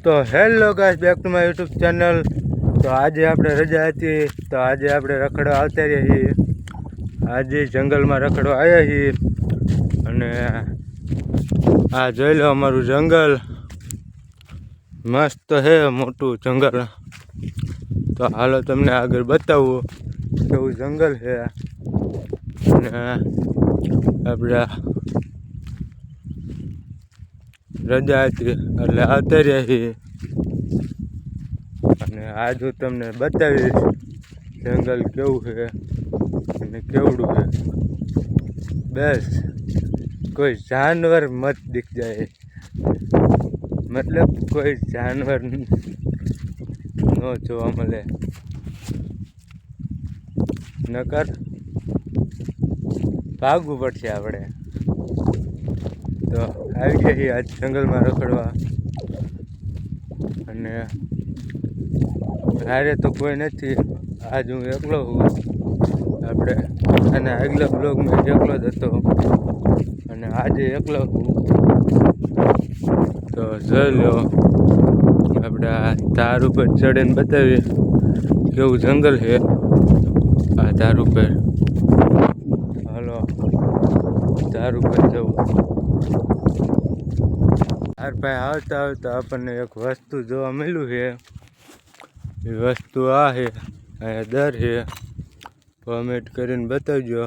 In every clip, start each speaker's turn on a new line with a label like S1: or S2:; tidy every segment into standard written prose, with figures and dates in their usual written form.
S1: તો hello guys, back to my YouTube channel. તો આજે આપણે રજા હતી, તો આજે આપણે રખડવા આવતા રહ્યા છીએ। આજે જંગલમાં રખડવા આવ્યા છીએ અને આ જોઈ લો અમારું જંગલ મસ્ત છે, મોટું જંગલ। તો હાલો તમને આગળ બતાવું કેવું જંગલ છે। અને આપણે રજા હતી એટલે આવતા રહ્યા છીએ અને આજ હું તમને બતાવીશ જંગલ કેવું છે અને કેવડું છે। બસ કોઈ જાનવર મત દિખ જાય, મતલબ કોઈ જાનવર ન જોવા મળે, નકર ભાગવું પડશે આપણે। તો આવી ગયા આજ જંગલમાં રખડવા અને હારે તો કોઈ નથી, આજ હું એકલો છું। આપણે અને આગલા બ્લોગમાં એકલો જ હતો અને આજે એકલો છું। તો જોઈ લો આપણે આ ધાર ઉપર ચડીને બતાવીએ કેવું જંગલ છે। આ ધાર ઉપર હાલો, ધાર ઉપર જવું। ધાર પાસે આવતા આવતા આપણને એક વસ્તુ જોવા મળ્યું છે। એ વસ્તુ આ છે, અહીંયા દર છે, કોમેન્ટ કરીને બતાવજો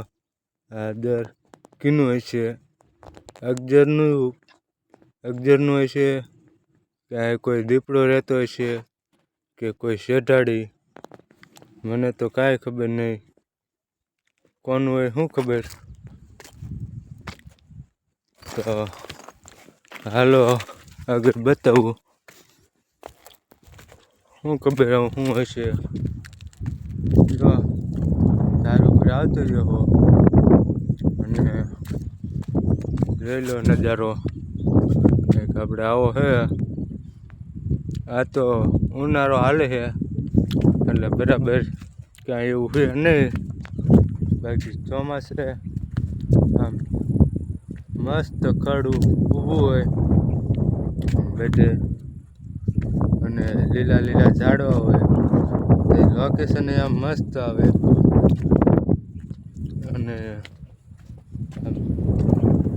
S1: આ દર કીનું હશે, અગજરનું હશે કે આ કોઈ દીપડો રહેતો હશે કે કોઈ શેઢાડી, મને તો કાંઈ ખબર નહીં કોનું હોય, શું ખબર। તો હાલો આગળ બતાવું શું ખબર શું હશે। જો ધાર ઉપર આવતો રહ્યો અને જોઈ લો નજારો કંઈક આપણે આવો છે। આ તો ઉનાળો હાલે છે એટલે બરાબર કાંઈ એવું છે નહીં, બાકી ચોમાસે આમ મસ્ત ખડું ઊભું હોય બધે અને લીલા લીલા ઝાડવા હોય, તે લોકેશન આમ મસ્ત આવે અને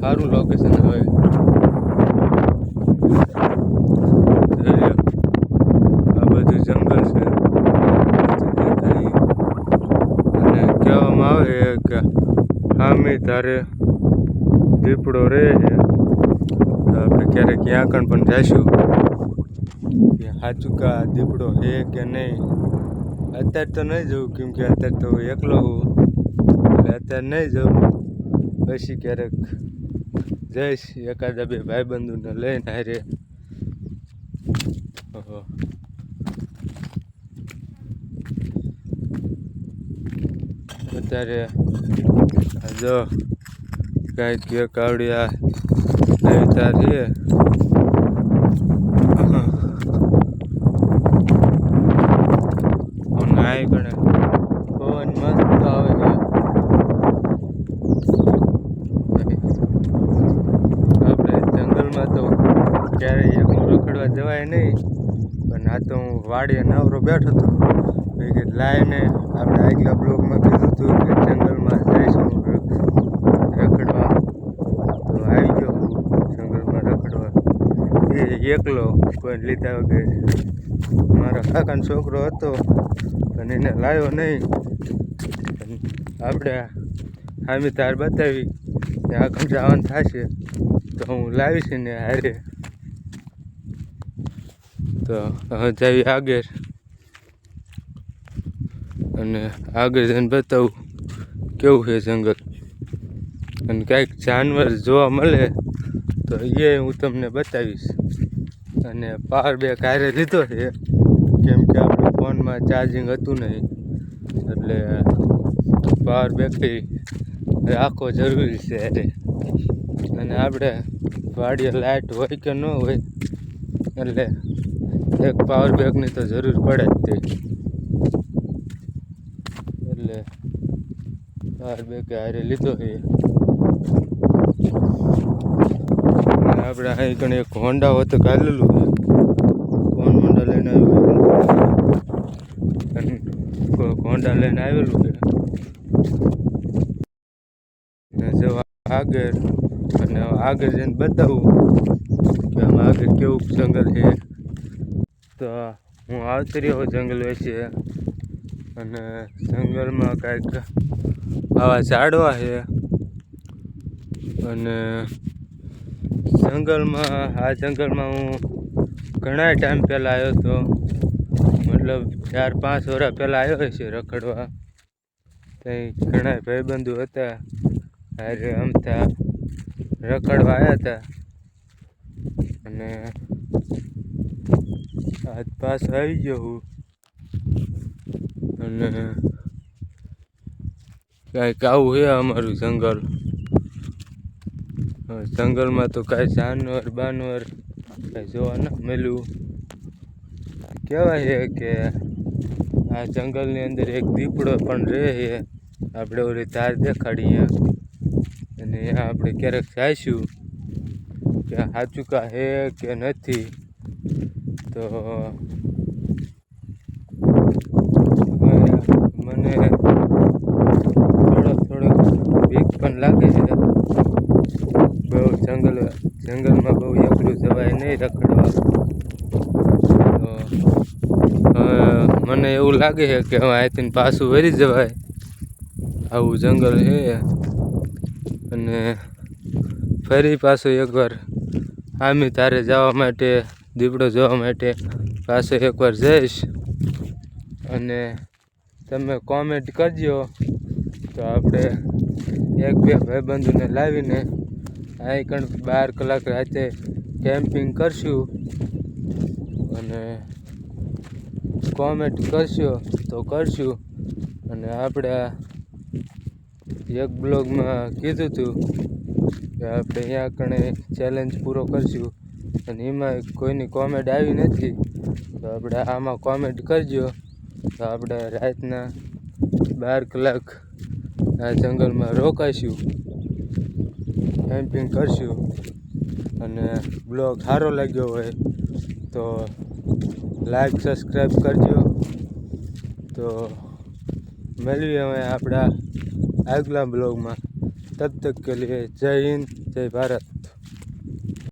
S1: સારું લોકેશન આવે। આ બધું જંગલ છે અને કહેવામાં આવે કે સામે ધારે દીપડો રહે છે। તો આપણે ક્યારેક ત્યાં કણ પણ જઈશું કે સાચું કા દીપડો છે કે નહીં। અત્યારે તો નહીં જવું, કેમ કે અત્યારે તો એકલો હું એટલે અત્યારે નહીં જવું, પછી ક્યારેક જઈશ એકાદા બે ભાઈબંધોને લઈને હારે। અત્યારે જો કાંઈક એક આવડિયા દેવતા છે નાય ગણે પવન મસ્ત આવે છે। આપણે જંગલમાં તો ક્યારેય એકલું રખડવા જવાય નહીં, પણ આ તો હું વાડીએ નવરો બેઠો હતો, કે લાઈને આપણે આગલા બ્લોગમાં કીધું હતું કે જંગલમાં જઈશું રખડવા, તો આવી ગયો જંગલમાં રખડવા એકલો, કોઈ લીધા વગર। મારા કાકાનો છોકરો હતો પણ એને લાવ્યો નહીં, આપણે સામે ધાર બતાવી ને આગળ જવાનું થશે તો હું લાવીશ ને હારે। તો હવે જઈએ આગળ અને આગળ જઈને બતાવું કેવું છે જંગલ, અને કાંઈક જાનવર જોવા મળે તો એ હું તમને બતાવીશ। અને પાવર બેંક હારે લીધો છે, કેમ કે આપણે ફોનમાં ચાર્જિંગ હતું નહીં એટલે પાવર બેંક રાખવો જરૂરી છે હારે। અને આપણે વાડીએ લાઇટ હોય કે ન હોય એટલે એક પાવર બેંકની તો જરૂર પડે જ તે, એટલે પાવર બેંક હારે લીધો છે। આપણે અહીં કણે એક હોન્ડા હોત કાઢેલું છે, કેમેરા લઈને આવેલું છે ને જો આગળ અને આગળ જઈને બતાવું કે આમાં આગળ કેવું જંગલ છે. તો હું આવતી રહ્યો જંગલ વચ્ચે અને જંગલમાં કાંઈક આવા ઝાડવા છે અને જંગલમાં હું ઘણા ટાઈમ પહેલાં આવ્યો હતો, મતલબ 4-5 વર્ષ પહેલાં આવ્યો છે રખડવા. ત્યાં ઘણા ભાઈબંધુ હતા અરે અમથા રખડવા આવ્યા હતા અને આજ પાછો આવી ગયો હું. અને કાંઈક આવું છે અમારું જંગલ. જંગલમાં તો કાંઈ જાનવર બાનવર કાંઈ જોવા ન મળ્યું. કહેવાય છે કે આ જંગલની અંદર એક દીપડો પણ રહે છે. આપણે ઓલી ધાર દેખાડીએ અને અહીંયા આપણે ક્યારેક જઈશું કે સાચું કા છે કે નથી. તો મને થોડો બીક પણ લાગે છે. બહુ જંગલમાં બહુ એકલું જવાય નહીં રખડવા. તો મને એવું લાગે છે કે હવે અહીંથી પાછું વળી જવાય, આવું જંગલ છે. અને ફરી પાછું એકવાર આમી તારે જવા માટે, દીપડો જોવા માટે પાછો એકવાર જઈશ. અને તમે કોમેન્ટ કરજો તો આપણે 1-2 ભાઈબંધોને લાવીને અહીં કણ 12 કલાક રાતે કેમ્પિંગ કરશું. અને કોમેન્ટ કરશો તો કરશું. અને આપણે એક બ્લોગમાં કીધું હતું કે આપણે અહીંયા કણે ચેલેન્જ પૂરો કરશું અને એમાં કોઈની કોમેન્ટ આવી નથી. તો આપણે આમાં કોમેન્ટ કરજો તો આપણે રાતના 12 કલાક આ જંગલમાં રોકાઈશું, કેમ્પિંગ કરશું. અને બ્લોગ સારો લાગ્યો હોય તો લાઈક સબસ્ક્રાઈબ કરજો. તો મળીએ હવે આપણા આગલા બ્લોગમાં. તબ તક કે લીએ જય હિન્દ, જય ભારત.